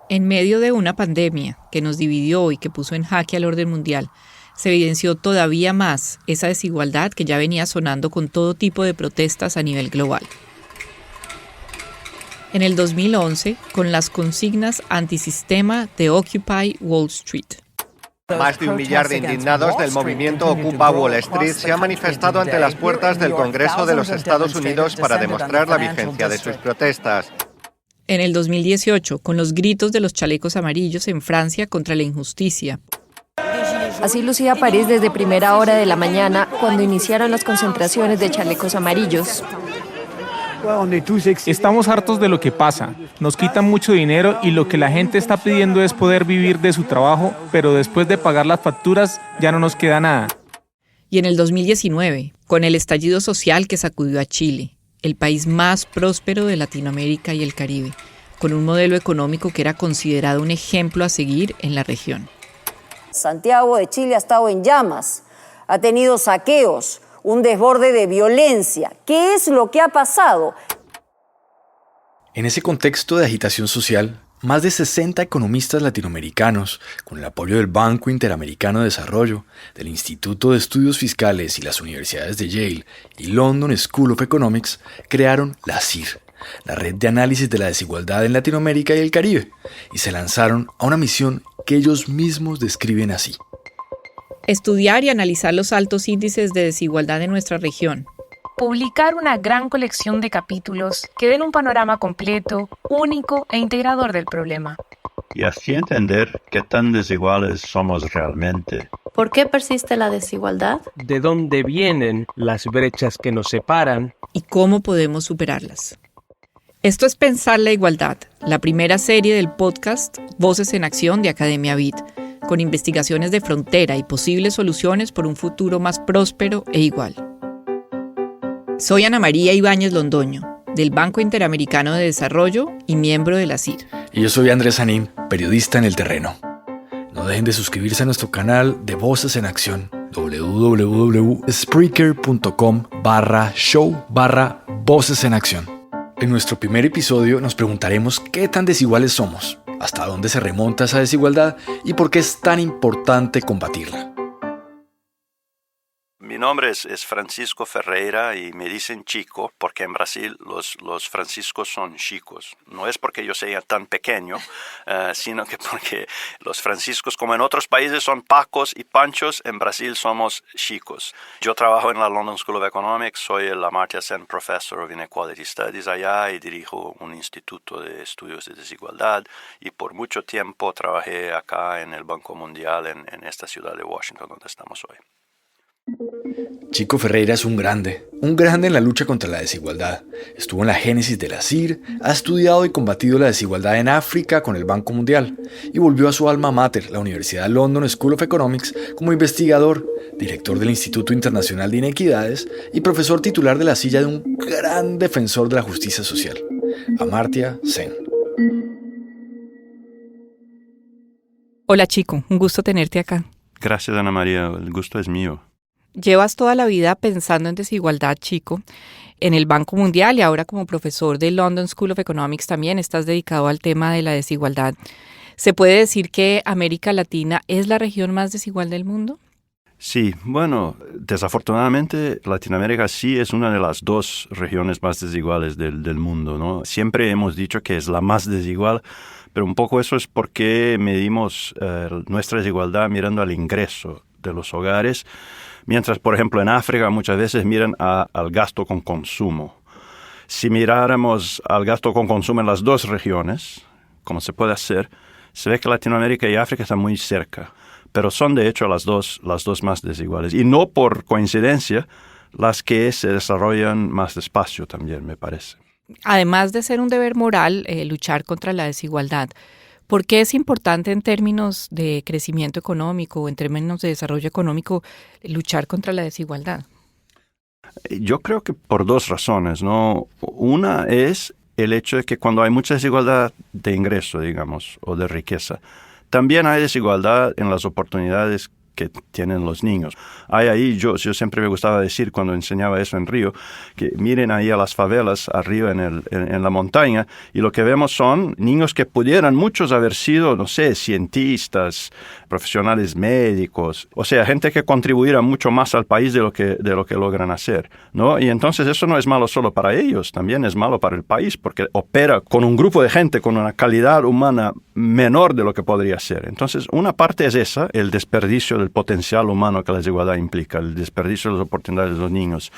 En medio de una pandemia que nos dividió y que puso en jaque al orden mundial, se evidenció todavía más esa desigualdad que ya venía sonando con todo tipo de protestas a nivel global. En el 2011, con las consignas antisistema de Occupy Wall Street. Más de 1 millar de indignados del movimiento Ocupa Wall Street se han manifestado ante las puertas del Congreso de los Estados Unidos para demostrar la vigencia de sus protestas. En el 2018, con los gritos de los chalecos amarillos en Francia contra la injusticia. Así lucía París desde primera hora de la mañana, cuando iniciaron las concentraciones de chalecos amarillos. Estamos hartos de lo que pasa. Nos quitan mucho dinero y lo que la gente está pidiendo es poder vivir de su trabajo, pero después de pagar las facturas ya no nos queda nada. Y en el 2019, con el estallido social que sacudió a Chile, el país más próspero de Latinoamérica y el Caribe, con un modelo económico que era considerado un ejemplo a seguir en la región. Santiago de Chile ha estado en llamas, ha tenido saqueos, un desborde de violencia. ¿Qué es lo que ha pasado? En ese contexto de agitación social, más de 60 economistas latinoamericanos, con el apoyo del Banco Interamericano de Desarrollo, del Instituto de Estudios Fiscales y las universidades de Yale y London School of Economics, crearon la CIR, la Red de Análisis de la Desigualdad en Latinoamérica y el Caribe, y se lanzaron a una misión que ellos mismos describen así. Estudiar y analizar los altos índices de desigualdad en nuestra región. Publicar una gran colección de capítulos que den un panorama completo, único e integrador del problema. Y así entender qué tan desiguales somos realmente. ¿Por qué persiste la desigualdad? ¿De dónde vienen las brechas que nos separan? ¿Y cómo podemos superarlas? Esto es Pensar la Igualdad, la primera serie del podcast Voces en Acción de Academia Vid, con investigaciones de frontera y posibles soluciones por un futuro más próspero e igual. Soy Ana María Ibáñez Londoño, del Banco Interamericano de Desarrollo y miembro de la CIR. Y yo soy Andrés Sanín, periodista en el terreno. No dejen de suscribirse a nuestro canal de Voces en Acción, www.spreaker.com/show/Voces en Acción. En nuestro primer episodio nos preguntaremos qué tan desiguales somos, hasta dónde se remonta esa desigualdad y por qué es tan importante combatirla. Mi nombre es Francisco Ferreira y me dicen Chico porque en Brasil los franciscos son chicos. No es porque yo sea tan pequeño, sino que porque los franciscos, como en otros países, son Pacos y Panchos, en Brasil somos chicos. Yo trabajo en la London School of Economics, soy el Amartya Sen Professor of Inequality Studies allá y dirijo un instituto de estudios de desigualdad y por mucho tiempo trabajé acá en el Banco Mundial en esta ciudad de Washington donde estamos hoy. Chico Ferreira es un grande en la lucha contra la desigualdad. Estuvo en la génesis de la CIR, ha estudiado y combatido la desigualdad en África con el Banco Mundial y volvió a su alma mater, la Universidad London School of Economics, como investigador, director del Instituto Internacional de Inequidades y profesor titular de la silla de un gran defensor de la justicia social, Amartya Sen. Hola Chico, un gusto tenerte acá. Gracias Ana María, el gusto es mío. Llevas toda la vida pensando en desigualdad, Chico, en el Banco Mundial y ahora como profesor de London School of Economics también estás dedicado al tema de la desigualdad. ¿Se puede decir que América Latina es la región más desigual del mundo? Sí, bueno, desafortunadamente Latinoamérica sí es una de las dos regiones más desiguales del mundo, ¿no? Siempre hemos dicho que es la más desigual, pero un poco eso es porque medimos nuestra desigualdad mirando al ingreso de los hogares, mientras, por ejemplo, en África muchas veces miran al gasto con consumo. Si miráramos al gasto con consumo en las dos regiones, como se puede hacer, se ve que Latinoamérica y África están muy cerca, pero son de hecho las dos más desiguales. Y no por coincidencia las que se desarrollan más despacio también, me parece. Además de ser un deber moral luchar contra la desigualdad, ¿por qué es importante en términos de crecimiento económico o en términos de desarrollo económico luchar contra la desigualdad? Yo creo que por dos razones, ¿no? Una es el hecho de que cuando hay mucha desigualdad de ingreso, digamos, o de riqueza, también hay desigualdad en las oportunidades que tienen los niños. Hay ahí, yo siempre me gustaba decir cuando enseñaba eso en Río, que miren ahí a las favelas arriba en la montaña, y lo que vemos son niños que pudieran muchos haber sido, no sé, cientistas, profesionales médicos, o sea, gente que contribuirá mucho más al país de lo que logran hacer, ¿no? Y entonces eso no es malo solo para ellos, también es malo para el país, porque opera con un grupo de gente con una calidad humana menor de lo que podría ser. Entonces, una parte es esa, el desperdicio del potencial humano que la desigualdad implica, el desperdicio de las oportunidades de los niños.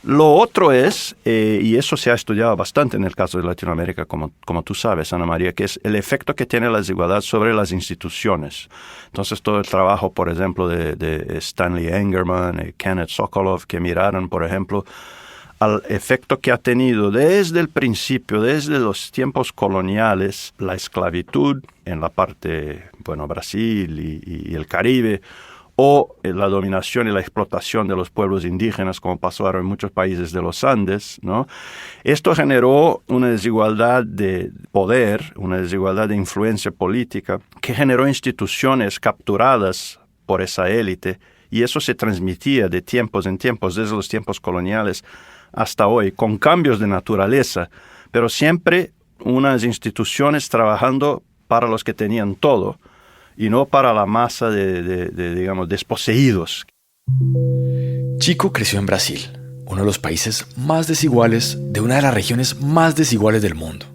Lo otro es, y eso se ha estudiado bastante en el caso de Latinoamérica, como tú sabes, Ana María, que es el efecto que tiene la desigualdad sobre las instituciones. Entonces, todo el trabajo, por ejemplo, de Stanley Engerman y Kenneth Sokolov, que miraron, por ejemplo, al efecto que ha tenido desde el principio, desde los tiempos coloniales, la esclavitud en la parte, Brasil y el Caribe, o la dominación y la explotación de los pueblos indígenas, como pasó ahora en muchos países de los Andes, ¿no? Esto generó una desigualdad de poder, una desigualdad de influencia política, que generó instituciones capturadas por esa élite, y eso se transmitía de tiempos en tiempos, desde los tiempos coloniales hasta hoy, con cambios de naturaleza, pero siempre unas instituciones trabajando para los que tenían todo, y no para la masa de desposeídos. Chico creció en Brasil, uno de los países más desiguales de una de las regiones más desiguales del mundo.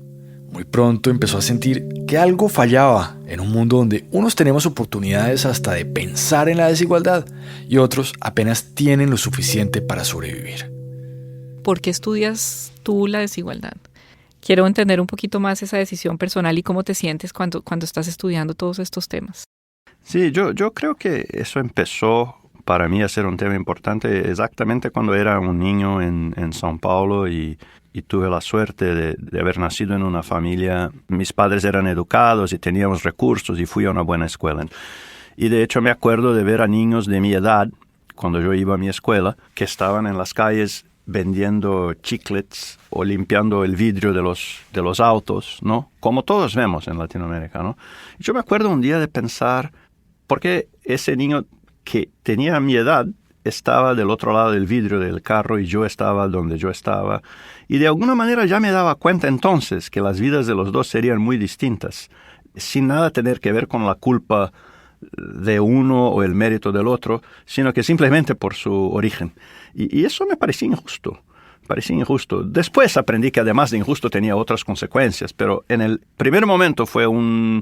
Muy pronto empezó a sentir que algo fallaba en un mundo donde unos tenemos oportunidades hasta de pensar en la desigualdad y otros apenas tienen lo suficiente para sobrevivir. ¿Por qué estudias tú la desigualdad? Quiero entender un poquito más esa decisión personal y cómo te sientes cuando estás estudiando todos estos temas. Sí, yo creo que eso empezó para mí a ser un tema importante exactamente cuando era un niño en São Paulo y tuve la suerte de haber nacido en una familia. Mis padres eran educados y teníamos recursos y fui a una buena escuela. Y de hecho me acuerdo de ver a niños de mi edad, cuando yo iba a mi escuela, que estaban en las calles vendiendo chiclets o limpiando el vidrio de los autos, ¿no? Como todos vemos en Latinoamérica, ¿no? Yo me acuerdo un día de pensar, ¿por qué ese niño que tenía mi edad estaba del otro lado del vidrio del carro y yo estaba donde yo estaba? Y de alguna manera ya me daba cuenta entonces que las vidas de los dos serían muy distintas, sin nada tener que ver con la culpa de uno o el mérito del otro, sino que simplemente por su origen. Y eso me parecía injusto. Después aprendí que además de injusto tenía otras consecuencias, pero en el primer momento fue una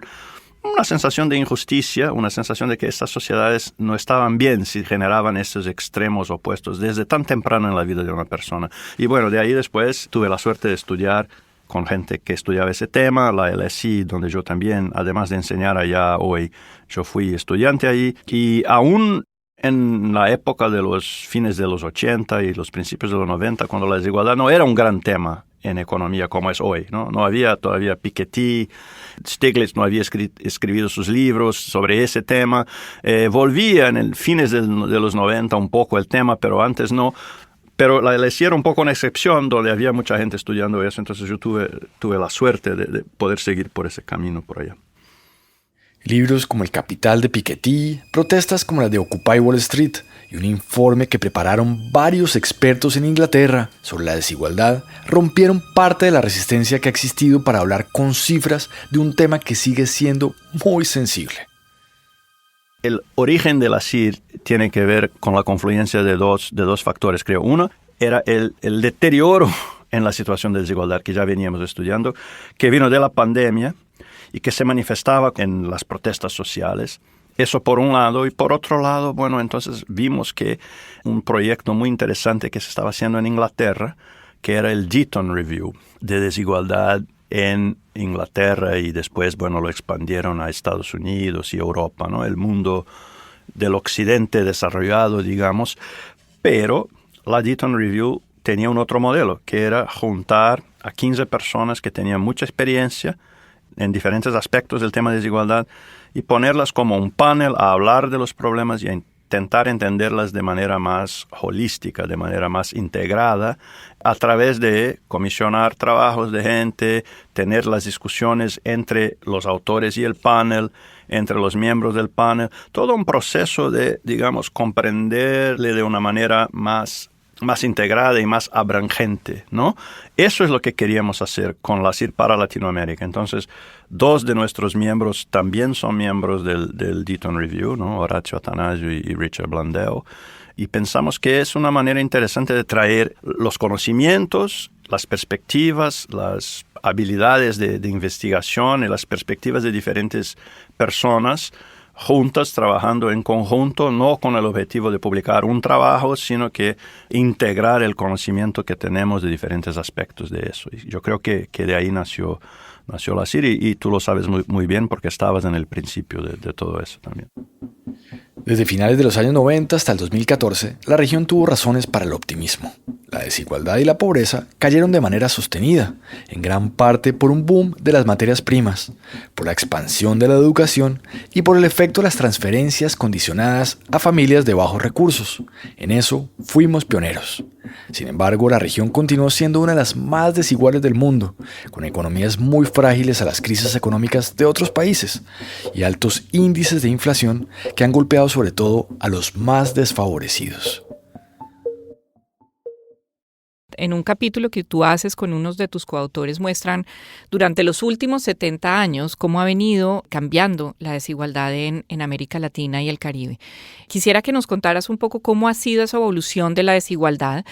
sensación de injusticia, una sensación de que estas sociedades no estaban bien si generaban estos extremos opuestos desde tan temprano en la vida de una persona. Y bueno, de ahí después tuve la suerte de estudiar con gente que estudiaba ese tema, la LSI, donde yo también, además de enseñar allá hoy, yo fui estudiante ahí. Y aún en la época de los fines de los 80 y los principios de los 90, cuando la desigualdad no era un gran tema en economía como es hoy, ¿no? No había todavía Piketty, Stiglitz no había escrito sus libros sobre ese tema. Volvía en el fines de los 90 un poco el tema, pero antes no. Pero la LSI era un poco una excepción donde había mucha gente estudiando eso, entonces yo tuve la suerte de poder seguir por ese camino por allá. Libros como El Capital de Piketty, protestas como las de Occupy Wall Street y un informe que prepararon varios expertos en Inglaterra sobre la desigualdad rompieron parte de la resistencia que ha existido para hablar con cifras de un tema que sigue siendo muy sensible. El origen de la CIR tiene que ver con la confluencia de dos factores, creo. Uno era el deterioro en la situación de desigualdad que ya veníamos estudiando, que vino de la pandemia y que se manifestaba en las protestas sociales. Eso por un lado. Y por otro lado, bueno, entonces vimos que un proyecto muy interesante que se estaba haciendo en Inglaterra, que era el Deaton Review de desigualdad en Inglaterra y después, bueno, lo expandieron a Estados Unidos y Europa, ¿no? El mundo del occidente desarrollado, digamos. Pero la Deaton Review tenía un otro modelo, que era juntar a 15 personas que tenían mucha experiencia en diferentes aspectos del tema de desigualdad y ponerlas como un panel a hablar de los problemas y a intentar entenderlas de manera más holística, de manera más integrada, a través de comisionar trabajos de gente, tener las discusiones entre los autores y el panel, entre los miembros del panel, todo un proceso de, digamos, comprenderle de una manera más integrada y más abrangente, ¿no? Eso es lo que queríamos hacer con la CIR para Latinoamérica. Entonces, 2 de nuestros miembros también son miembros del Deaton Review, ¿no? Horacio Atanasio y Richard Blandeo. Y pensamos que es una manera interesante de traer los conocimientos, las perspectivas, las habilidades de investigación y las perspectivas de diferentes personas juntas, trabajando en conjunto, no con el objetivo de publicar un trabajo, sino que integrar el conocimiento que tenemos de diferentes aspectos de eso. Y yo creo que de ahí nació la CIR y tú lo sabes muy bien porque estabas en el principio de todo eso también. Desde finales de los años 90 hasta el 2014, la región tuvo razones para el optimismo. La desigualdad y la pobreza cayeron de manera sostenida, en gran parte por un boom de las materias primas, por la expansión de la educación y por el efecto de las transferencias condicionadas a familias de bajos recursos. En eso fuimos pioneros. Sin embargo, la región continuó siendo una de las más desiguales del mundo, con economías muy frágiles a las crisis económicas de otros países y altos índices de inflación que han golpeado sobre todo a los más desfavorecidos. En un capítulo que tú haces con unos de tus coautores muestran durante los últimos 70 años cómo ha venido cambiando la desigualdad en América Latina y el Caribe. Quisiera que nos contaras un poco cómo ha sido esa evolución de la desigualdad,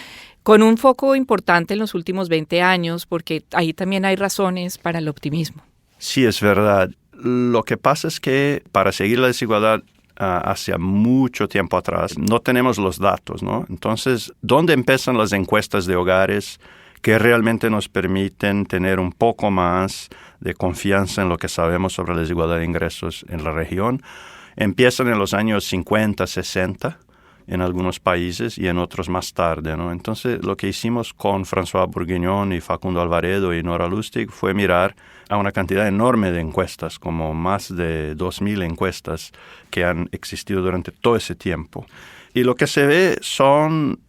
con un foco importante en los últimos 20 años, porque ahí también hay razones para el optimismo. Sí, es verdad. Lo que pasa es que para seguir la desigualdad hacia mucho tiempo atrás, no tenemos los datos, ¿no? Entonces, ¿dónde empiezan las encuestas de hogares que realmente nos permiten tener un poco más de confianza en lo que sabemos sobre la desigualdad de ingresos en la región? Empiezan en los años 50, 60 en algunos países y en otros más tarde, ¿no? Entonces, lo que hicimos con François Bourguignon y Facundo Alvaredo y Nora Lustig fue mirar a una cantidad enorme de encuestas, como más de 2,000 encuestas que han existido durante todo ese tiempo. Y lo que se ve son,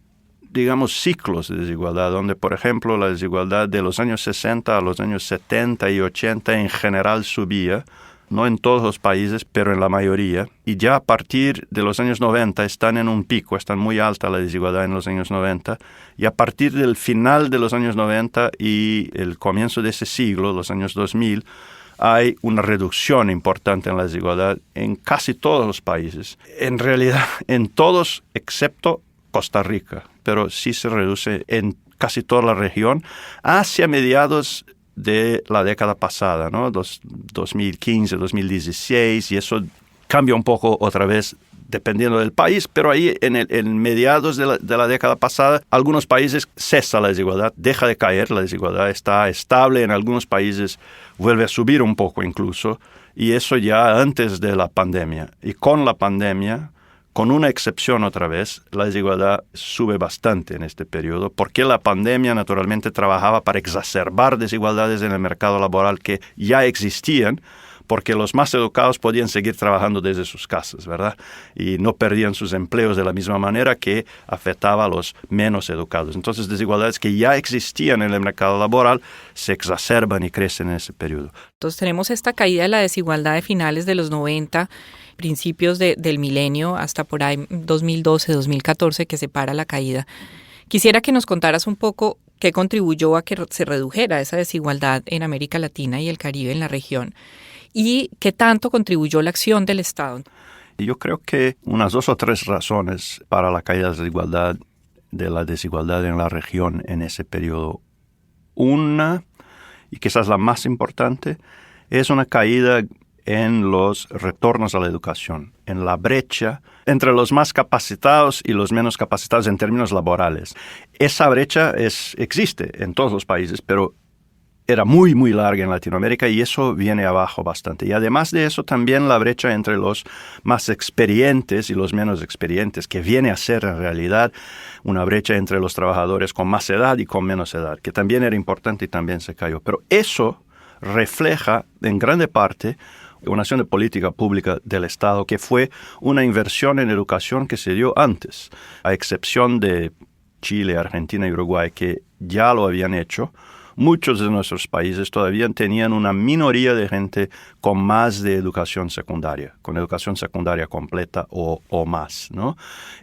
digamos, ciclos de desigualdad, donde, por ejemplo, la desigualdad de los años 60 a los años 70 y 80 en general subía, no en todos los países, pero en la mayoría. Y ya a partir de los años 90 están en un pico, están muy alta la desigualdad en los años 90. Y a partir del final de los años 90 y el comienzo de ese siglo, los años 2000, hay una reducción importante en la desigualdad en casi todos los países. En realidad, en todos excepto Costa Rica, pero sí se reduce en casi toda la región hacia mediados de la década pasada, ¿no? 2015, 2016, y eso cambia un poco otra vez dependiendo del país, pero ahí en mediados de la década pasada, algunos países cesa la desigualdad, deja de caer, la desigualdad está estable, en algunos países vuelve a subir un poco incluso, y eso ya antes de la pandemia. Y con la pandemia, con una excepción otra vez, la desigualdad sube bastante en este periodo, porque la pandemia naturalmente trabajaba para exacerbar desigualdades en el mercado laboral que ya existían, porque los más educados podían seguir trabajando desde sus casas, ¿verdad? Y no perdían sus empleos de la misma manera que afectaba a los menos educados. Entonces, desigualdades que ya existían en el mercado laboral se exacerban y crecen en ese periodo. Entonces, tenemos esta caída de la desigualdad de finales de los 90, principios del milenio, hasta por ahí 2012, 2014, que separa la caída. Quisiera que nos contaras un poco qué contribuyó a que se redujera esa desigualdad en América Latina y el Caribe, en la región, y qué tanto contribuyó la acción del Estado. Yo creo que unas 2 o 3 razones para la caída de la desigualdad en la región en ese periodo. Una, y quizás la más importante, es una caída en los retornos a la educación, en la brecha entre los más capacitados y los menos capacitados en términos laborales. Esa brecha existe en todos los países, pero era muy, muy larga en Latinoamérica y eso viene abajo bastante. Y además de eso, también la brecha entre los más experientes y los menos experientes, que viene a ser en realidad una brecha entre los trabajadores con más edad y con menos edad, que también era importante y también se cayó. Pero eso refleja en grande parte una acción de política pública del Estado que fue una inversión en educación que se dio antes, a excepción de Chile, Argentina y Uruguay, que ya lo habían hecho. Muchos de nuestros países todavía tenían una minoría de gente con más de educación secundaria, con educación secundaria completa o más, ¿no?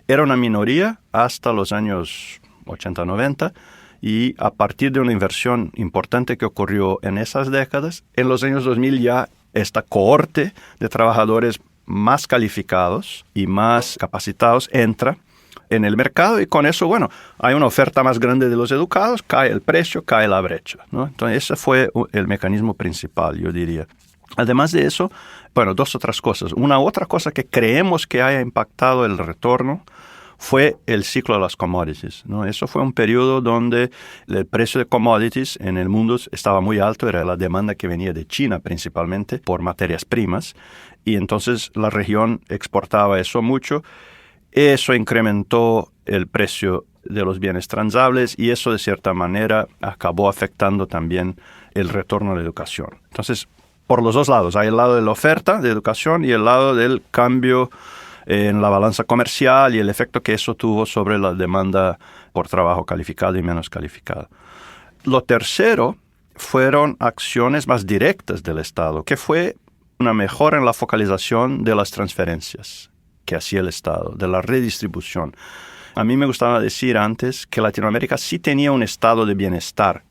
Era una minoría hasta los años 80, 90, y a partir de una inversión importante que ocurrió en esas décadas, en los años 2000 ya esta cohorte de trabajadores más calificados y más capacitados entra en el mercado, y con eso, bueno, hay una oferta más grande de los educados, cae el precio, cae la brecha, ¿no? Entonces ese fue el mecanismo principal, yo diría. Además de eso, bueno, dos otras cosas. Una otra cosa que creemos que haya impactado el retorno fue el ciclo de las commodities, ¿no? Eso fue un periodo donde el precio de commodities en el mundo estaba muy alto, era la demanda que venía de China principalmente por materias primas, y entonces la región exportaba eso mucho. Eso incrementó el precio de los bienes transables y eso de cierta manera acabó afectando también el retorno a la educación. Entonces, por los dos lados, hay el lado de la oferta de educación y el lado del cambio en la balanza comercial y el efecto que eso tuvo sobre la demanda por trabajo calificado y menos calificado. Lo tercero fueron acciones más directas del Estado, que fue una mejora en la focalización de las transferencias que hacía el Estado, de la redistribución. A mí me gustaba decir antes que Latinoamérica sí tenía un estado de bienestar,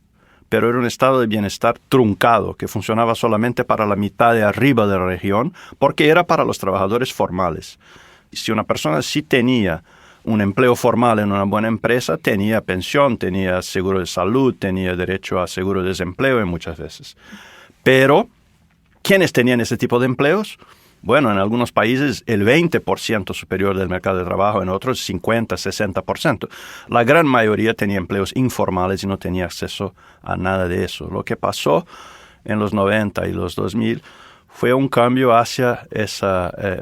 pero era un estado de bienestar truncado, que funcionaba solamente para la mitad de arriba de la región, porque era para los trabajadores formales. Si una persona sí tenía un empleo formal en una buena empresa, tenía pensión, tenía seguro de salud, tenía derecho a seguro de desempleo en muchas veces. Pero, ¿quiénes tenían ese tipo de empleos? Bueno, en algunos países el 20% superior del mercado de trabajo, en otros 50, 60%. La gran mayoría tenía empleos informales y no tenía acceso a nada de eso. Lo que pasó en los 90 y los 2000 fue un cambio hacia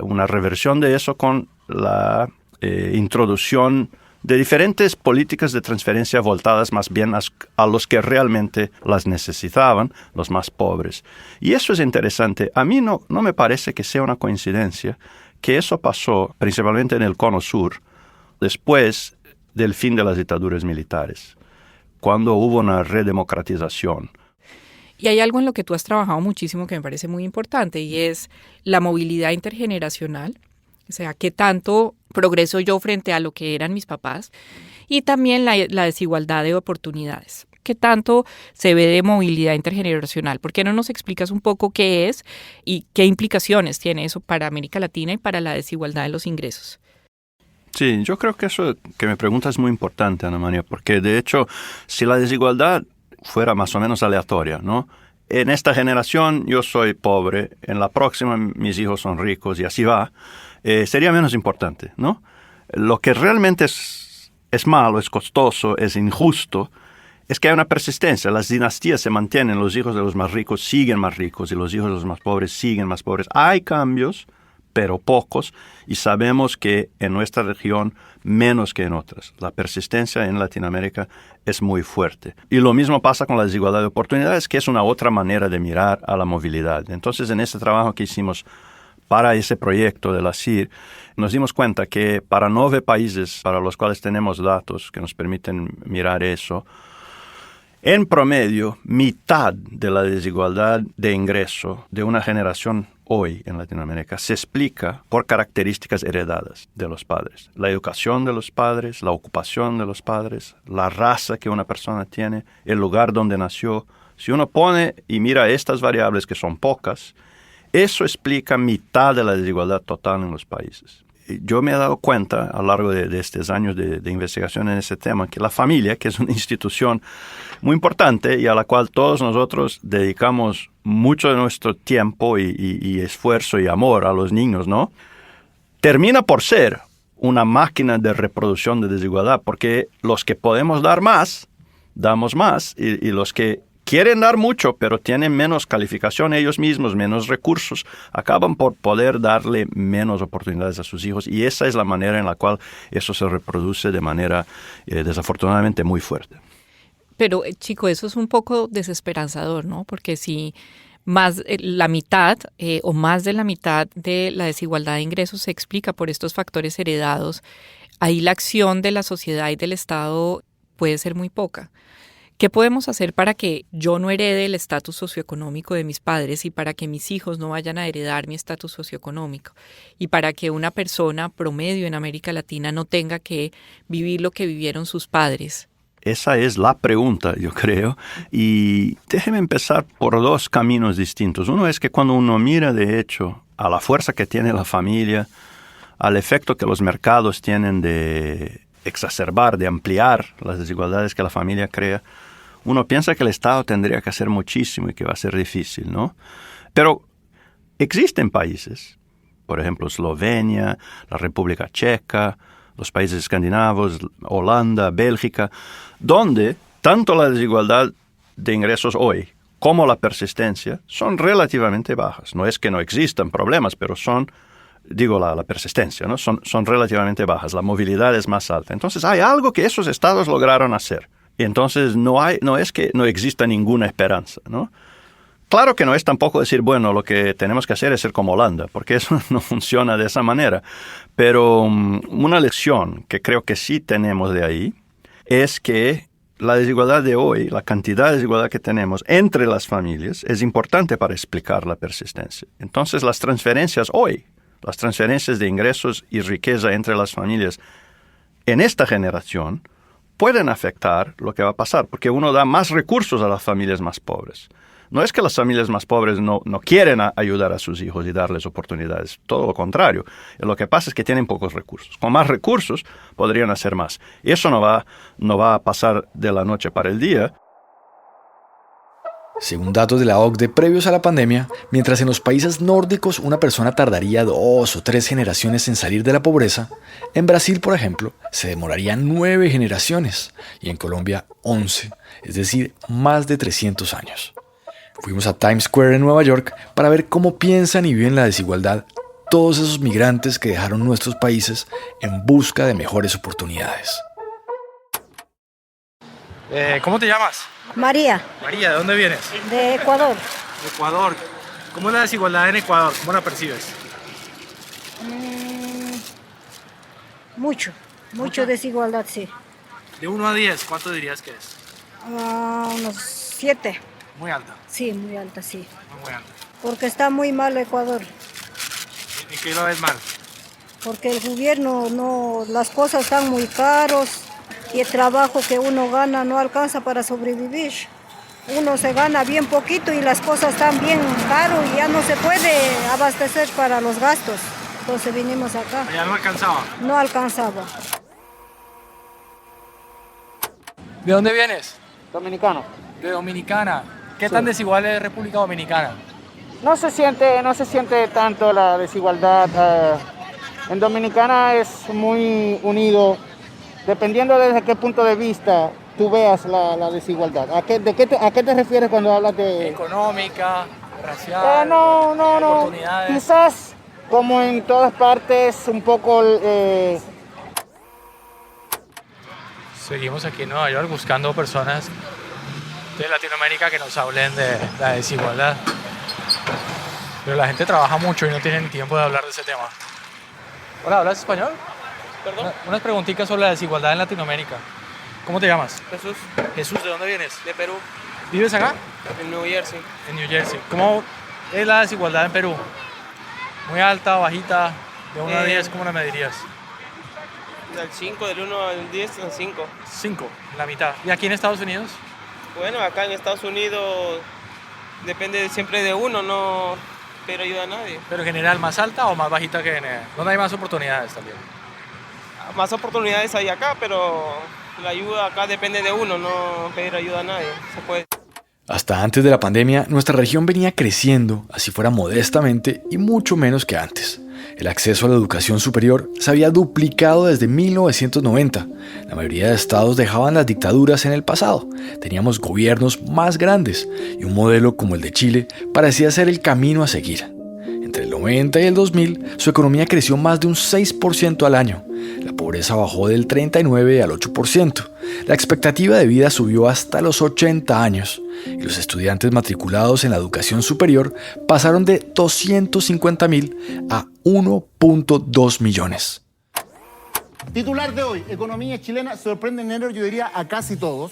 una reversión de eso con la introducción de diferentes políticas de transferencia voltadas más bien a los que realmente las necesitaban, los más pobres. Y eso es interesante. A mí no me parece que sea una coincidencia que eso pasó principalmente en el Cono Sur después del fin de las dictaduras militares, cuando hubo una redemocratización. Y hay algo en lo que tú has trabajado muchísimo que me parece muy importante y es la movilidad intergeneracional. O sea, qué tanto progreso yo frente a lo que eran mis papás y también la desigualdad de oportunidades. ¿Qué tanto se ve de movilidad intergeneracional? ¿Por qué no nos explicas un poco qué es y qué implicaciones tiene eso para América Latina y para la desigualdad de los ingresos? Sí, yo creo que eso que me preguntas es muy importante, Ana María, porque de hecho, si la desigualdad fuera más o menos aleatoria, ¿no? En esta generación yo soy pobre, en la próxima mis hijos son ricos y así va, sería menos importante, ¿no? Lo que realmente es malo, es costoso, es injusto, es que hay una persistencia. Las dinastías se mantienen, los hijos de los más ricos siguen más ricos y los hijos de los más pobres siguen más pobres. Hay cambios, pero pocos, y sabemos que en nuestra región menos que en otras. La persistencia en Latinoamérica es muy fuerte. Y lo mismo pasa con la desigualdad de oportunidades, que es una otra manera de mirar a la movilidad. Entonces, en este trabajo que hicimos para ese proyecto de la CIR, nos dimos cuenta que para 9 países para los cuales tenemos datos que nos permiten mirar eso, en promedio, mitad de la desigualdad de ingreso de una generación hoy en Latinoamérica se explica por características heredadas de los padres. La educación de los padres, la ocupación de los padres, la raza que una persona tiene, el lugar donde nació. Si uno pone y mira estas variables, que son pocas, eso explica mitad de la desigualdad total en los países. Yo me he dado cuenta a lo largo de estos años de investigación en ese tema que la familia, que es una institución muy importante y a la cual todos nosotros dedicamos mucho de nuestro tiempo y esfuerzo y amor a los niños, ¿no? Termina por ser una máquina de reproducción de desigualdad, porque los que podemos dar más, damos más, y los que quieren dar mucho, pero tienen menos calificación ellos mismos, menos recursos, acaban por poder darle menos oportunidades a sus hijos, y esa es la manera en la cual eso se reproduce de manera desafortunadamente muy fuerte. Pero, chico, eso es un poco desesperanzador, ¿no? Porque si Más la mitad o más de la mitad de la desigualdad de ingresos se explica por estos factores heredados. Ahí la acción de la sociedad y del Estado puede ser muy poca. ¿Qué podemos hacer para que yo no herede el estatus socioeconómico de mis padres y para que mis hijos no vayan a heredar mi estatus socioeconómico? Y para que una persona promedio en América Latina no tenga que vivir lo que vivieron sus padres. Esa es la pregunta, yo creo. Y déjeme empezar por dos caminos distintos. Uno es que cuando uno mira, de hecho, a la fuerza que tiene la familia, al efecto que los mercados tienen de exacerbar, de ampliar las desigualdades que la familia crea, uno piensa que el Estado tendría que hacer muchísimo y que va a ser difícil, ¿no? Pero existen países, por ejemplo, Eslovenia, la República Checa, los países escandinavos, Holanda, Bélgica, donde tanto la desigualdad de ingresos hoy como la persistencia son relativamente bajas. No es que no existan problemas, pero son, la persistencia, ¿no? Son relativamente bajas. La movilidad es más alta. Entonces hay algo que esos estados lograron hacer. Y entonces no es que no exista ninguna esperanza, ¿no? Claro que no es tampoco decir, bueno, lo que tenemos que hacer es ser como Holanda, porque eso no funciona de esa manera. Pero una lección que creo que sí tenemos de ahí es que la desigualdad de hoy, la cantidad de desigualdad que tenemos entre las familias, es importante para explicar la persistencia. Entonces las transferencias hoy, las transferencias de ingresos y riqueza entre las familias en esta generación, pueden afectar lo que va a pasar, porque uno da más recursos a las familias más pobres. No es que las familias más pobres no quieren ayudar a sus hijos y darles oportunidades, todo lo contrario. Lo que pasa es que tienen pocos recursos. Con más recursos podrían hacer más. Y eso no va a pasar de la noche para el día. Según datos de la OCDE previos a la pandemia, mientras en los países nórdicos una persona tardaría 2 o 3 generaciones en salir de la pobreza, en Brasil, por ejemplo, se demorarían 9 generaciones y en Colombia 11, es decir, más de 300 años. Fuimos a Times Square en Nueva York para ver cómo piensan y viven la desigualdad todos esos migrantes que dejaron nuestros países en busca de mejores oportunidades. ¿Cómo te llamas? María. María, ¿de dónde vienes? De Ecuador. De Ecuador. ¿Cómo es la desigualdad en Ecuador? ¿Cómo la percibes? Mucho desigualdad, sí. De 1 a 10, ¿cuánto dirías que es? Unos 7. Muy alta. Sí, muy alta, sí. Muy alta. Porque está muy mal Ecuador. ¿Y qué lo ves mal? Porque el gobierno las cosas están muy caros y el trabajo que uno gana no alcanza para sobrevivir. Uno se gana bien poquito y las cosas están bien caras y ya no se puede abastecer para los gastos. Entonces vinimos acá. ¿Ya no alcanzaba? No alcanzaba. ¿De dónde vienes? Dominicano. De Dominicana. ¿Qué tan desigual es República Dominicana? No se siente tanto la desigualdad. En Dominicana es muy unido, dependiendo desde qué punto de vista tú veas la desigualdad. ¿A qué te refieres cuando hablas de...? Económica, racial, no. oportunidades. Quizás, como en todas partes, un poco... Seguimos aquí en Nueva York buscando personas de Latinoamérica que nos hablen de la desigualdad. Pero la gente trabaja mucho y no tiene ni tiempo de hablar de ese tema. Hola, ¿hablas español? ¿Perdón? Unas preguntitas sobre la desigualdad en Latinoamérica. ¿Cómo te llamas? Jesús. Jesús, ¿de dónde vienes? De Perú. ¿Vives acá? En New Jersey. En New Jersey. ¿Cómo es la desigualdad en Perú? ¿Muy alta, bajita? De 1 a 10, ¿cómo la medirías? Del 5, del 1 al 10, al 5. 5, la mitad. ¿Y aquí en Estados Unidos? Bueno, acá en Estados Unidos depende siempre de uno, no pedir ayuda a nadie. ¿Pero en general más alta o más bajita que en... ¿Dónde hay más oportunidades también? Más oportunidades hay acá, pero la ayuda acá depende de uno, no pedir ayuda a nadie. Se puede. Hasta antes de la pandemia, nuestra región venía creciendo, así fuera modestamente y mucho menos que antes. El acceso a la educación superior se había duplicado desde 1990. La mayoría de estados dejaban las dictaduras en el pasado. Teníamos gobiernos más grandes y un modelo como el de Chile parecía ser el camino a seguir. Entre Entre el 90 y el 2000, su economía creció más de un 6% al año. La pobreza bajó del 39 al 8%. La expectativa de vida subió hasta los 80 años. Y los estudiantes matriculados en la educación superior pasaron de 250.000 a 1.2 millones. Titular de hoy, economía chilena sorprende en enero, yo diría a casi todos,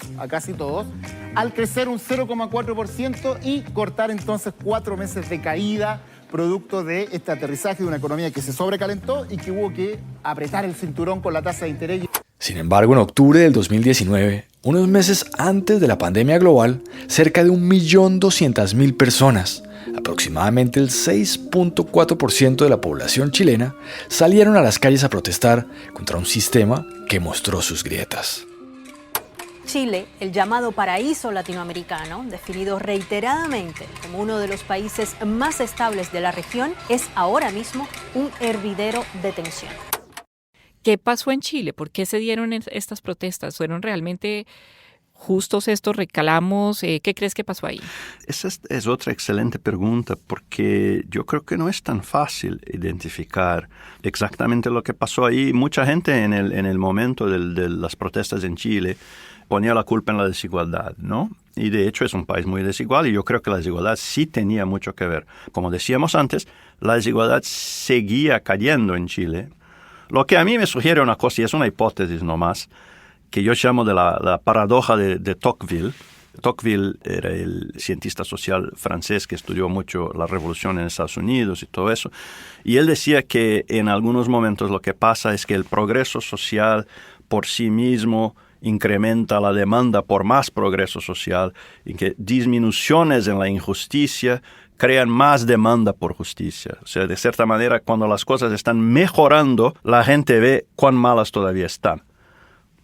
al crecer un 0,4% y cortar entonces 4 meses de caída, producto de este aterrizaje de una economía que se sobrecalentó y que hubo que apretar el cinturón con la tasa de interés. Sin embargo, en octubre del 2019, unos meses antes de la pandemia global, cerca de 1.200.000 personas, aproximadamente el 6.4% de la población chilena, salieron a las calles a protestar contra un sistema que mostró sus grietas. Chile, el llamado paraíso latinoamericano, definido reiteradamente como uno de los países más estables de la región, es ahora mismo un hervidero de tensión. ¿Qué pasó en Chile? ¿Por qué se dieron estas protestas? ¿Fueron realmente justos estos reclamos? ¿Qué crees que pasó ahí? Esa es otra excelente pregunta, porque yo creo que no es tan fácil identificar exactamente lo que pasó ahí. Mucha gente en el momento de las protestas en Chile ponía la culpa en la desigualdad, ¿no? Y de hecho es un país muy desigual y yo creo que la desigualdad sí tenía mucho que ver. Como decíamos antes, la desigualdad seguía cayendo en Chile. Lo que a mí me sugiere una cosa, y es una hipótesis nomás, que yo llamo de la paradoja de Tocqueville. Tocqueville era el cientista social francés que estudió mucho la revolución en Estados Unidos y todo eso. Y él decía que en algunos momentos lo que pasa es que el progreso social por sí mismo incrementa la demanda por más progreso social y que disminuciones en la injusticia crean más demanda por justicia. O sea, de cierta manera, cuando las cosas están mejorando, la gente ve cuán malas todavía están.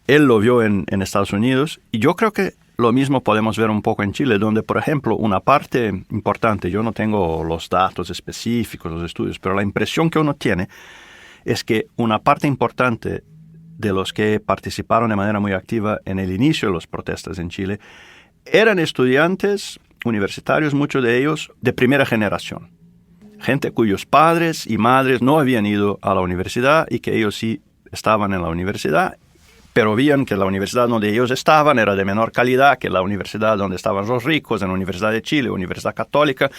Él lo vio en Estados Unidos y yo creo que lo mismo podemos ver un poco en Chile, donde, por ejemplo, una parte importante, yo no tengo los datos específicos, los estudios, pero la impresión que uno tiene es que una parte importante de los que participaron de manera muy activa en el inicio de las protestas en Chile eran estudiantes universitarios, muchos de ellos de primera generación. Gente cuyos padres y madres no habían ido a la universidad y que ellos sí estaban en la universidad, pero veían que la universidad donde ellos estaban era de menor calidad que la universidad donde estaban los ricos, en la Universidad de Chile, Universidad Católica,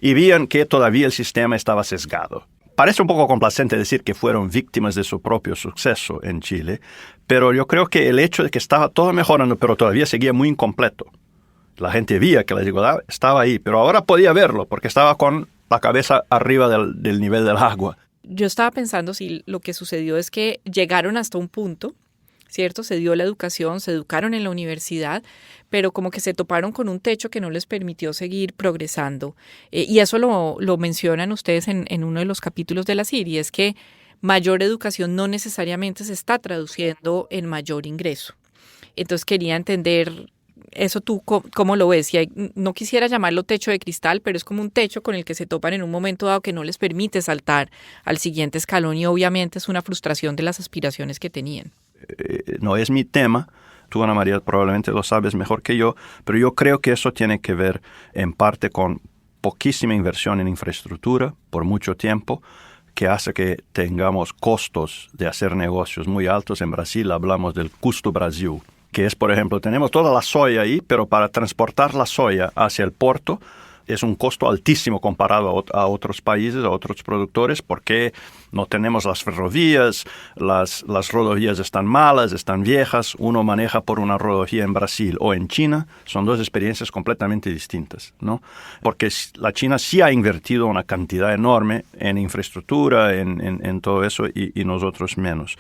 y veían que todavía el sistema estaba sesgado. Parece un poco complacente decir que fueron víctimas de su propio suceso en Chile, pero yo creo que el hecho de que estaba todo mejorando, pero todavía seguía muy incompleto. La gente veía que la desigualdad estaba ahí, pero ahora podía verlo porque estaba con la cabeza arriba del nivel del agua. Yo estaba pensando si lo que sucedió es que llegaron hasta un punto, ¿cierto? Se dio la educación, se educaron en la universidad, pero como que se toparon con un techo que no les permitió seguir progresando. Y eso lo mencionan ustedes en uno de los capítulos de la serie, es que mayor educación no necesariamente se está traduciendo en mayor ingreso. Entonces quería entender eso tú, ¿cómo lo ves? Y no quisiera llamarlo techo de cristal, pero es como un techo con el que se topan en un momento dado que no les permite saltar al siguiente escalón y obviamente es una frustración de las aspiraciones que tenían. No es mi tema, tú, Ana María, probablemente lo sabes mejor que yo, pero yo creo que eso tiene que ver en parte con poquísima inversión en infraestructura por mucho tiempo, que hace que tengamos costos de hacer negocios muy altos. En Brasil hablamos del custo Brasil, que es, por ejemplo, tenemos toda la soya ahí, pero para transportar la soya hacia el puerto es un costo altísimo comparado a otros países, a otros productores, porque no tenemos las ferrovías, las rodovías están malas, están viejas, uno maneja por una rodovía en Brasil o en China, son dos experiencias completamente distintas, ¿no? Porque la China sí ha invertido una cantidad enorme en infraestructura, en todo eso, y nosotros menos.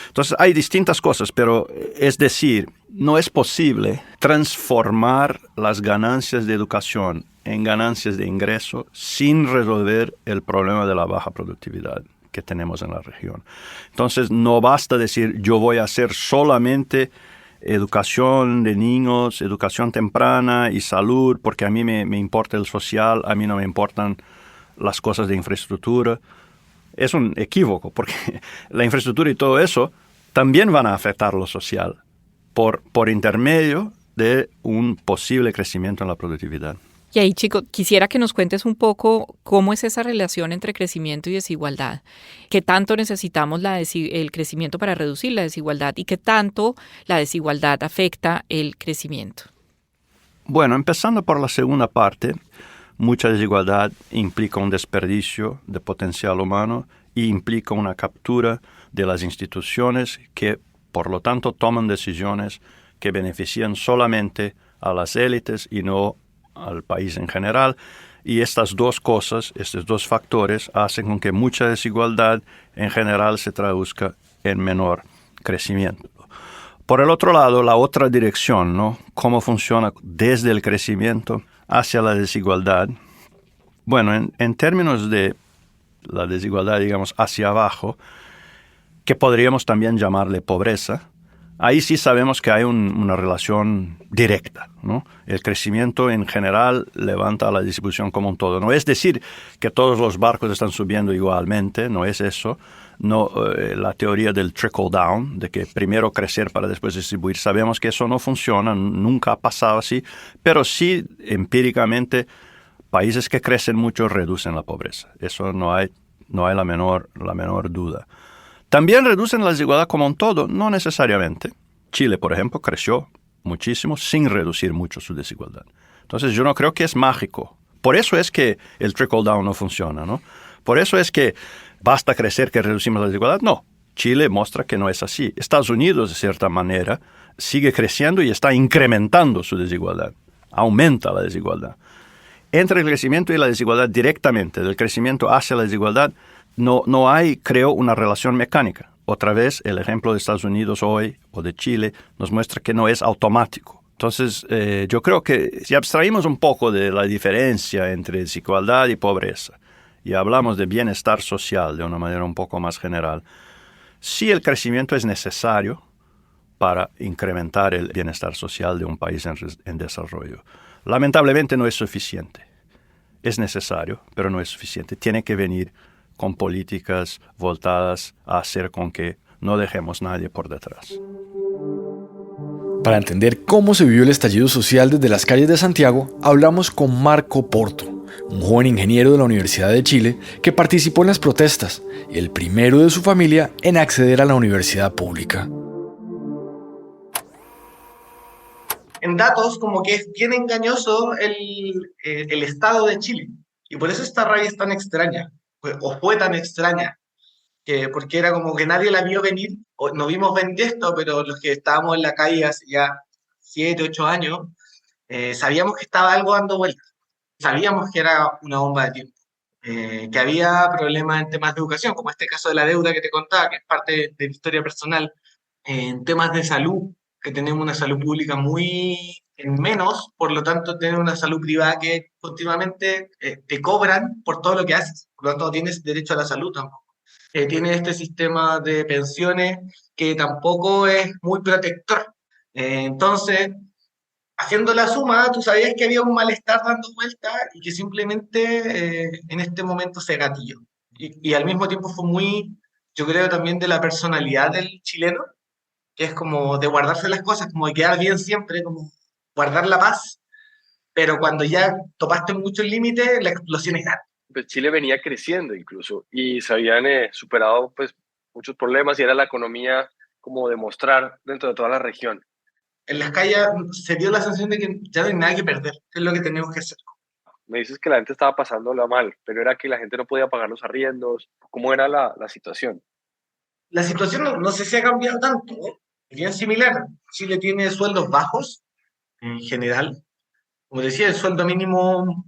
Entonces hay distintas cosas, pero es decir, no es posible transformar las ganancias de educación en ganancias de ingreso sin resolver el problema de la baja productividad que tenemos en la región. Entonces, no basta decir yo voy a hacer solamente educación de niños, educación temprana y salud, porque a mí me importa el social, a mí no me importan las cosas de infraestructura. Es un equívoco, porque la infraestructura y todo eso también van a afectar lo social por intermedio de un posible crecimiento en la productividad. Y ahí, Chico, quisiera que nos cuentes un poco cómo es esa relación entre crecimiento y desigualdad. ¿Qué tanto necesitamos el crecimiento para reducir la desigualdad y qué tanto la desigualdad afecta el crecimiento? Bueno, empezando por la segunda parte, mucha desigualdad implica un desperdicio de potencial humano y implica una captura de las instituciones que, por lo tanto, toman decisiones que benefician solamente a las élites y no al país en general, y estas dos cosas, estos dos factores, hacen con que mucha desigualdad en general se traduzca en menor crecimiento. Por el otro lado, la otra dirección, ¿no? Cómo funciona desde el crecimiento hacia la desigualdad. Bueno, en términos de la desigualdad, digamos, hacia abajo, que podríamos también llamarle pobreza, ahí sí sabemos que hay una relación directa, ¿no? El crecimiento en general levanta la distribución como un todo. No es decir que todos los barcos están subiendo igualmente, no es eso. No, la teoría del trickle down, de que primero crecer para después distribuir, sabemos que eso no funciona, nunca ha pasado así, pero sí empíricamente países que crecen mucho reducen la pobreza. Eso no hay la menor duda. También reducen la desigualdad como un todo, no necesariamente. Chile, por ejemplo, creció muchísimo sin reducir mucho su desigualdad. Entonces yo no creo que es mágico. Por eso es que el trickle down no funciona, ¿no? Por eso es que basta crecer que reducimos la desigualdad. No, Chile muestra que no es así. Estados Unidos, de cierta manera, sigue creciendo y está incrementando su desigualdad. Aumenta la desigualdad. Entre el crecimiento y la desigualdad directamente, del crecimiento hacia la desigualdad, no hay, creo, una relación mecánica. Otra vez, el ejemplo de Estados Unidos hoy o de Chile nos muestra que no es automático. Entonces, yo creo que si abstraímos un poco de la diferencia entre desigualdad y pobreza y hablamos de bienestar social de una manera un poco más general, sí el crecimiento es necesario para incrementar el bienestar social de un país en desarrollo. Lamentablemente no es suficiente. Es necesario, pero no es suficiente. Tiene que venir con políticas voltadas a hacer con que no dejemos nadie por detrás. Para entender cómo se vivió el estallido social desde las calles de Santiago, hablamos con Marco Porto, un joven ingeniero de la Universidad de Chile que participó en las protestas, el primero de su familia en acceder a la universidad pública. En datos, como que es bien engañoso el estado de Chile, y por eso esta rabia es tan extraña. O fue tan extraña, porque era como que nadie la vio venir, o no vimos venir esto, pero los que estábamos en la calle hace ya 7, 8 años, sabíamos que estaba algo dando vueltas, sabíamos que era una bomba de tiempo, que había problemas en temas de educación, como este caso de la deuda que te contaba, que es parte de mi historia personal, en temas de salud, que tenemos una salud pública muy en menos, por lo tanto tenemos una salud privada que continuamente te cobran por todo lo que haces, por lo tanto no tienes derecho a la salud tampoco. Tiene este sistema de pensiones que tampoco es muy protector. Entonces, haciendo la suma, tú sabías que había un malestar dando vuelta y que simplemente en este momento se gatilló. Y al mismo tiempo fue muy, yo creo también de la personalidad del chileno, que es como de guardarse las cosas, como de quedar bien siempre, como guardar la paz, pero cuando ya topaste mucho el límite, la explosión es grande. Pues Chile venía creciendo incluso y se habían superado pues muchos problemas y era la economía como demostrar dentro de toda la región. En las calles se dio la sensación de que ya no hay nada que perder, que es lo que tenemos que hacer. Me dices que la gente estaba pasándola mal, pero era que la gente no podía pagar los arriendos. ¿Cómo era la situación? La situación no sé si ha cambiado tanto, ¿eh? Bien similar. Chile tiene sueldos bajos en general. Como decía, el sueldo mínimo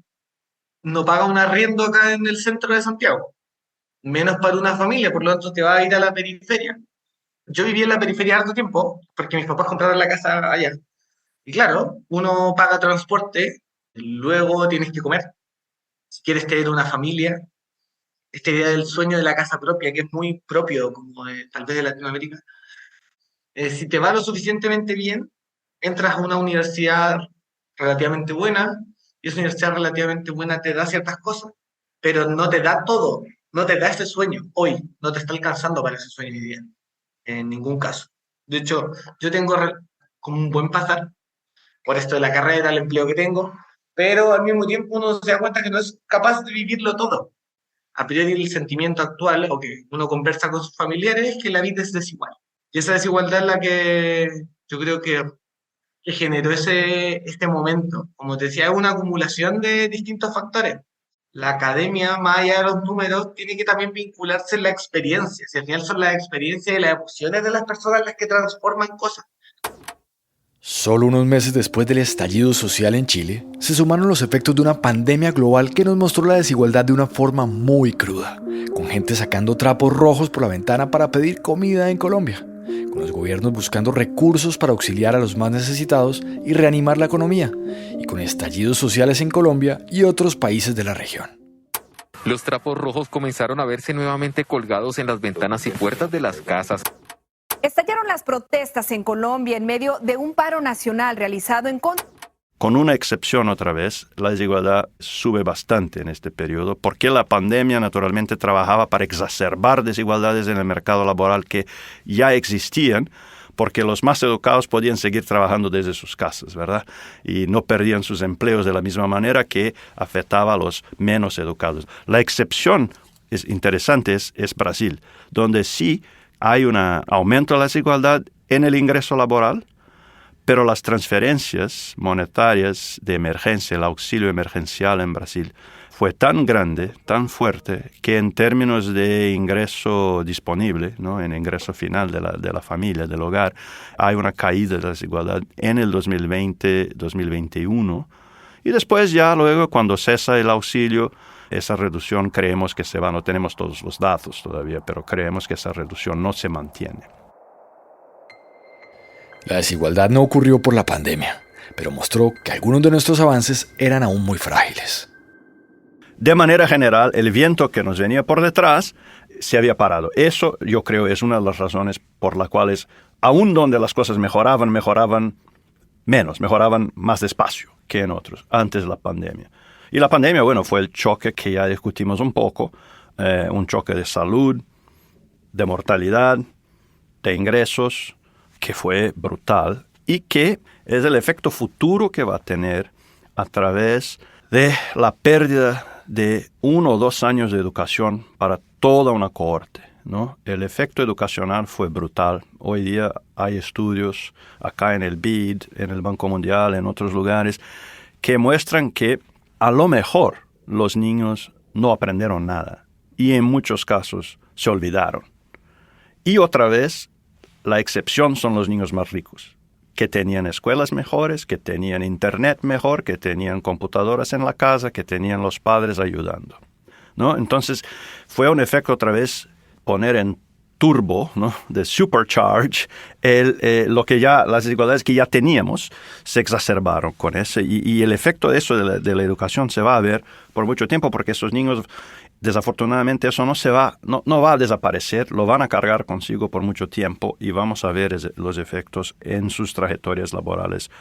no paga un arriendo acá en el centro de Santiago, menos para una familia, por lo tanto te va a ir a la periferia. Yo viví en la periferia harto tiempo, porque mis papás compraron la casa allá. Y claro, uno paga transporte, luego tienes que comer. Si quieres tener una familia, esta idea del sueño de la casa propia, que es muy propio, como tal vez de Latinoamérica, si te va lo suficientemente bien, entras a una universidad relativamente buena, y esa universidad relativamente buena te da ciertas cosas, pero no te da todo, no te da ese sueño hoy, no te está alcanzando para ese sueño hoy día, en ningún caso. De hecho, yo tengo como un buen pasar por esto de la carrera, el empleo que tengo, pero al mismo tiempo uno se da cuenta que no es capaz de vivirlo todo. A priori el sentimiento actual, o que uno conversa con sus familiares, es que la vida es desigual. Y esa desigualdad es la que yo creo que generó este momento. Como te decía, es una acumulación de distintos factores. La academia, más allá de los números, tiene que también vincularse en la experiencia. Si al final son las experiencias y las emociones de las personas las que transforman cosas. Solo unos meses después del estallido social en Chile, se sumaron los efectos de una pandemia global que nos mostró la desigualdad de una forma muy cruda, con gente sacando trapos rojos por la ventana para pedir comida en Colombia, con los gobiernos buscando recursos para auxiliar a los más necesitados y reanimar la economía, y con estallidos sociales en Colombia y otros países de la región. Los trapos rojos comenzaron a verse nuevamente colgados en las ventanas y puertas de las casas. Estallaron las protestas en Colombia en medio de un paro nacional realizado en contra. Con una excepción otra vez, la desigualdad sube bastante en este periodo porque la pandemia naturalmente trabajaba para exacerbar desigualdades en el mercado laboral que ya existían, porque los más educados podían seguir trabajando desde sus casas, ¿verdad? Y no perdían sus empleos de la misma manera que afectaba a los menos educados. La excepción interesante es Brasil, donde sí hay un aumento de la desigualdad en el ingreso laboral, pero las transferencias monetarias de emergencia, el auxilio emergencial en Brasil, fue tan grande, tan fuerte, que en términos de ingreso disponible, ¿no?, en ingreso final de la familia, del hogar, hay una caída de la desigualdad en el 2020-2021. Y después ya luego, cuando cesa el auxilio, esa reducción creemos que se va, no tenemos todos los datos todavía, pero creemos que esa reducción no se mantiene. La desigualdad no ocurrió por la pandemia, pero mostró que algunos de nuestros avances eran aún muy frágiles. De manera general, el viento que nos venía por detrás se había parado. Eso, yo creo, es una de las razones por las cuales, aún donde las cosas mejoraban menos, mejoraban más despacio que en otros, antes de la pandemia. Y la pandemia, bueno, fue el choque que ya discutimos un poco, un choque de salud, de mortalidad, de ingresos, que fue brutal y que es el efecto futuro que va a tener a través de la pérdida de 1 o 2 años de educación para toda una cohorte, ¿no? El efecto educacional fue brutal. Hoy día hay estudios acá en el BID, en el Banco Mundial, en otros lugares, que muestran que a lo mejor los niños no aprendieron nada y en muchos casos se olvidaron. Y otra vez, la excepción son los niños más ricos, que tenían escuelas mejores, que tenían internet mejor, que tenían computadoras en la casa, que tenían los padres ayudando, ¿no? Entonces, fue un efecto otra vez poner en turbo, ¿no?, de supercharge, las desigualdades que ya teníamos se exacerbaron con eso. Y el efecto de eso de la educación se va a ver por mucho tiempo, porque esos niños, desafortunadamente, eso no va a desaparecer, lo van a cargar consigo por mucho tiempo y vamos a ver los efectos en sus trayectorias laborales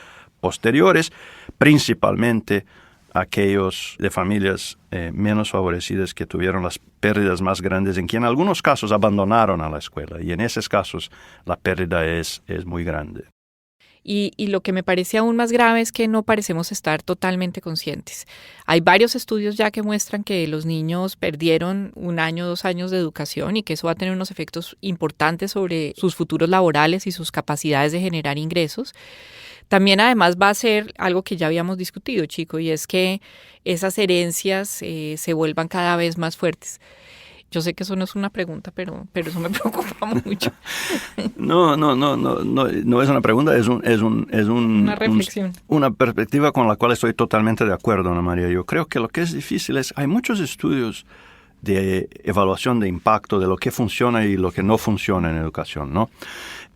posteriores, principalmente aquellos de familias menos favorecidas que tuvieron las pérdidas más grandes, en que en algunos casos abandonaron a la escuela, y en esos casos la pérdida es muy grande. Y lo que me parece aún más grave es que no parecemos estar totalmente conscientes. Hay varios estudios ya que muestran que los niños perdieron 1 año, 2 años de educación y que eso va a tener unos efectos importantes sobre sus futuros laborales y sus capacidades de generar ingresos. También además va a ser algo que ya habíamos discutido, Chico, y es que esas herencias se vuelvan cada vez más fuertes. Yo sé que eso no es una pregunta, pero eso me preocupa mucho. No es una pregunta, es una reflexión. Una perspectiva con la cual estoy totalmente de acuerdo, Ana María. Yo creo que lo que es difícil hay muchos estudios de evaluación de impacto de lo que funciona y lo que no funciona en educación, ¿no?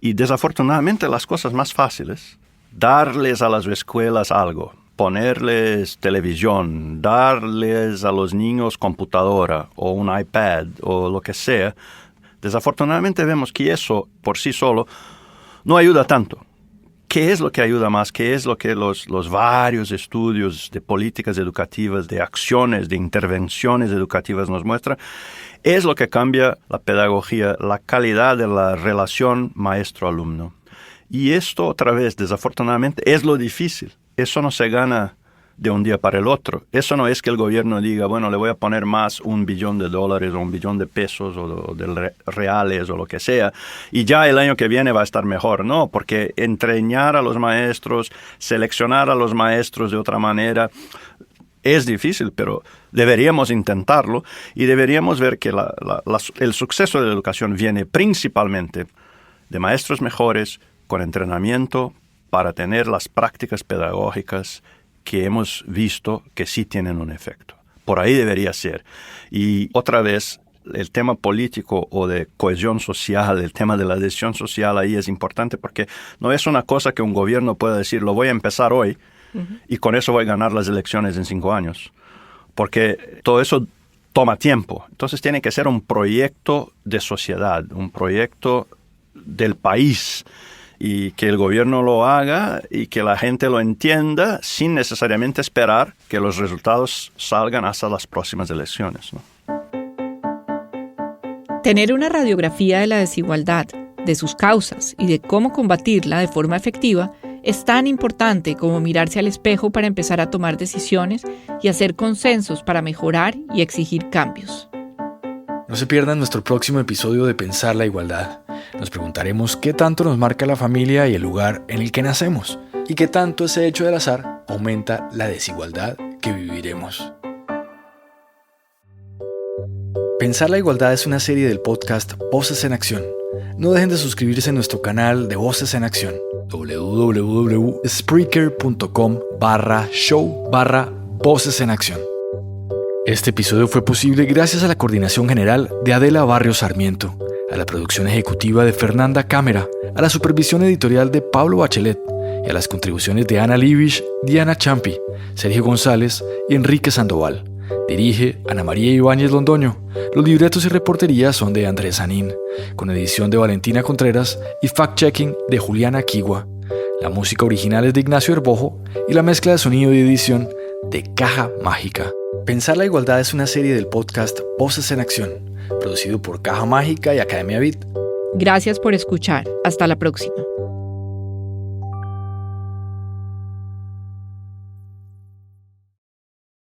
Y desafortunadamente las cosas más fáciles, darles a las escuelas algo, ponerles televisión, darles a los niños computadora o un iPad o lo que sea, desafortunadamente vemos que eso por sí solo no ayuda tanto. ¿Qué es lo que ayuda más? ¿Qué es lo que los varios estudios de políticas educativas, de acciones, de intervenciones educativas nos muestran? Es lo que cambia la pedagogía, la calidad de la relación maestro-alumno. Y esto, otra vez, desafortunadamente, es lo difícil. Eso no se gana de un día para el otro. Eso no es que el gobierno diga, bueno, le voy a poner más $1 billón o $1 billón de pesos o de reales o lo que sea, y ya el año que viene va a estar mejor. No, porque entrenar a los maestros, seleccionar a los maestros de otra manera, es difícil, pero deberíamos intentarlo y deberíamos ver que el suceso de la educación viene principalmente de maestros mejores, con entrenamiento para tener las prácticas pedagógicas que hemos visto que sí tienen un efecto. Por ahí debería ser. Y otra vez, el tema político o de cohesión social, el tema de la adhesión social ahí es importante porque no es una cosa que un gobierno pueda decir, lo voy a empezar hoy y con eso voy a ganar las elecciones en 5 años. Porque todo eso toma tiempo. Entonces tiene que ser un proyecto de sociedad, un proyecto del país, y que el gobierno lo haga y que la gente lo entienda sin necesariamente esperar que los resultados salgan hasta las próximas elecciones, ¿no? Tener una radiografía de la desigualdad, de sus causas y de cómo combatirla de forma efectiva es tan importante como mirarse al espejo para empezar a tomar decisiones y hacer consensos para mejorar y exigir cambios. No se pierdan nuestro próximo episodio de Pensar la Igualdad. Nos preguntaremos qué tanto nos marca la familia y el lugar en el que nacemos, y qué tanto ese hecho del azar aumenta la desigualdad que viviremos. Pensar la Igualdad es una serie del podcast Voces en Acción. No dejen de suscribirse a nuestro canal de Voces en Acción, www.spreaker.com/show/Voces en Acción. Este episodio fue posible gracias a la coordinación general de Adela Barrios Sarmiento, a la producción ejecutiva de Fernanda Cámara, a la supervisión editorial de Pablo Bachelet y a las contribuciones de Ana Libisch, Diana Champi, Sergio González y Enrique Sandoval. Dirige Ana María Ibáñez Londoño. Los libretos y reportería son de Andrés Sanín, con edición de Valentina Contreras y fact-checking de Juliana Quigua. La música original es de Ignacio Herbojo y la mezcla de sonido y edición de Caja Mágica. Pensar la Igualdad es una serie del podcast Voces en Acción, producido por Caja Mágica y Academia Beat. Gracias por escuchar. Hasta la próxima.